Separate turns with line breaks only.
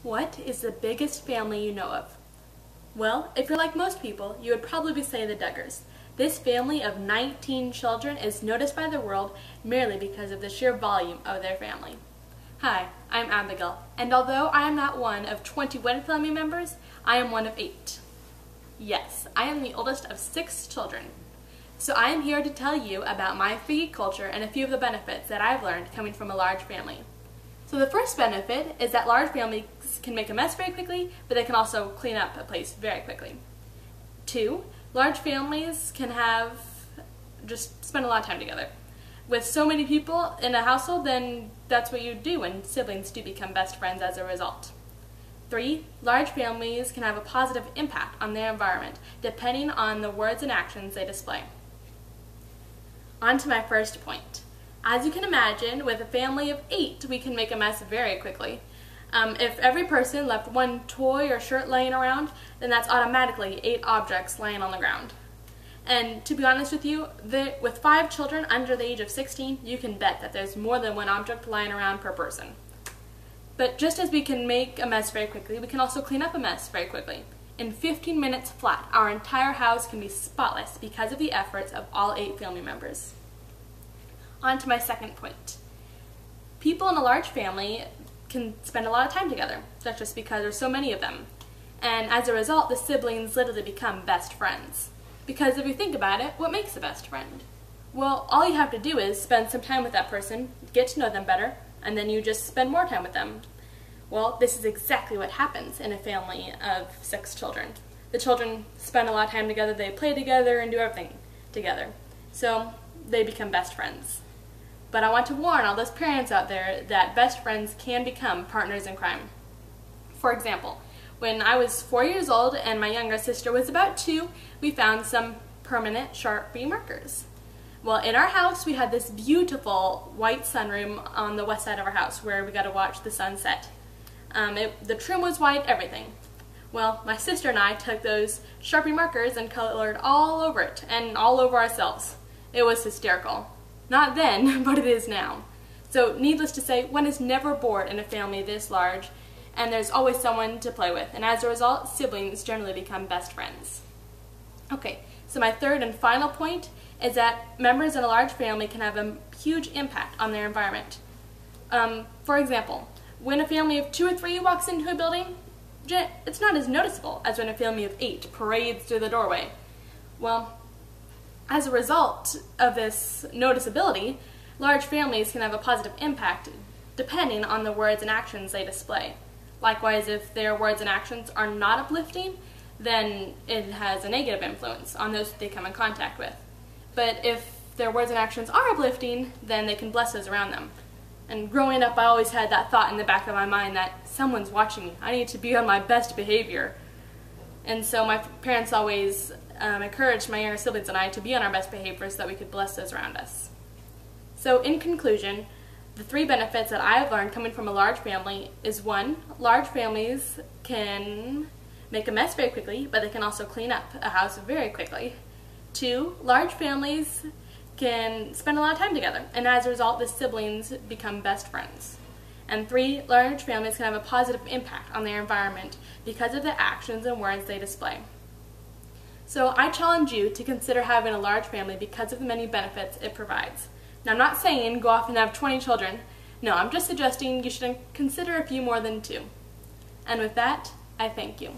What is the biggest family you know of? Well, if you're like most people, you would probably say the Duggars. This family of 19 children is noticed by the world merely because of the sheer volume of their family. Hi, I'm Abigail, and although I am not one of 21 family members, I am one of 8. Yes, I am the oldest of 6 children. So I am here to tell you about my food culture and a few of the benefits that I've learned coming from a large family. So the first benefit is that large families can make a mess very quickly, but they can also clean up a place very quickly. 2, large families can just spend a lot of time together. With so many people in a household, then that's what you do, and siblings do become best friends as a result. 3, large families can have a positive impact on their environment, depending on the words and actions they display. On to my first point. As you can imagine, with a family of 8, we can make a mess very quickly. If every person left one toy or shirt laying around, then that's automatically 8 objects laying on the ground. And to be honest with you, with 5 children under the age of 16, you can bet that there's more than one object lying around per person. But just as we can make a mess very quickly, we can also clean up a mess very quickly. In 15 minutes flat, our entire house can be spotless because of the efforts of all 8 family members. On to my second point. People in a large family can spend a lot of time together. That's just because there's so many of them. And as a result, the siblings literally become best friends. Because if you think about it, what makes a best friend? Well, all you have to do is spend some time with that person, get to know them better, and then you just spend more time with them. Well, this is exactly what happens in a family of 6 children. The children spend a lot of time together, they play together and do everything together. So they become best friends. But I want to warn all those parents out there that best friends can become partners in crime. For example, when I was 4 years old and my younger sister was about 2, we found some permanent Sharpie markers. Well, in our house we had this beautiful white sunroom on the west side of our house where we got to watch the sunset. The trim was white, everything. Well, my sister and I took those Sharpie markers and colored all over it and all over ourselves. It was hysterical. Not then, but it is now. So needless to say, one is never bored in a family this large, and there's always someone to play with, and as a result, siblings generally become best friends. Okay, so my third and final point is that members in a large family can have a huge impact on their environment. For example, when a family of 2 or 3 walks into a building, it's not as noticeable as when a family of 8 parades through the doorway. Well, as a result of this noticeability, large families can have a positive impact depending on the words and actions they display. Likewise, if their words and actions are not uplifting, then it has a negative influence on those they come in contact with. But if their words and actions are uplifting, then they can bless those around them. And growing up, I always had that thought in the back of my mind that someone's watching me. I need to be on my best behavior. And so my parents always encouraged my younger siblings and I to be on our best behavior so that we could bless those around us. So in conclusion, the 3 benefits that I have learned coming from a large family is 1, large families can make a mess very quickly, but they can also clean up a house very quickly. 2, large families can spend a lot of time together, and as a result, the siblings become best friends. And 3, large families can have a positive impact on their environment because of the actions and words they display. So I challenge you to consider having a large family because of the many benefits it provides. Now, I'm not saying go off and have 20 children. No, I'm just suggesting you should consider a few more than 2. And with that, I thank you.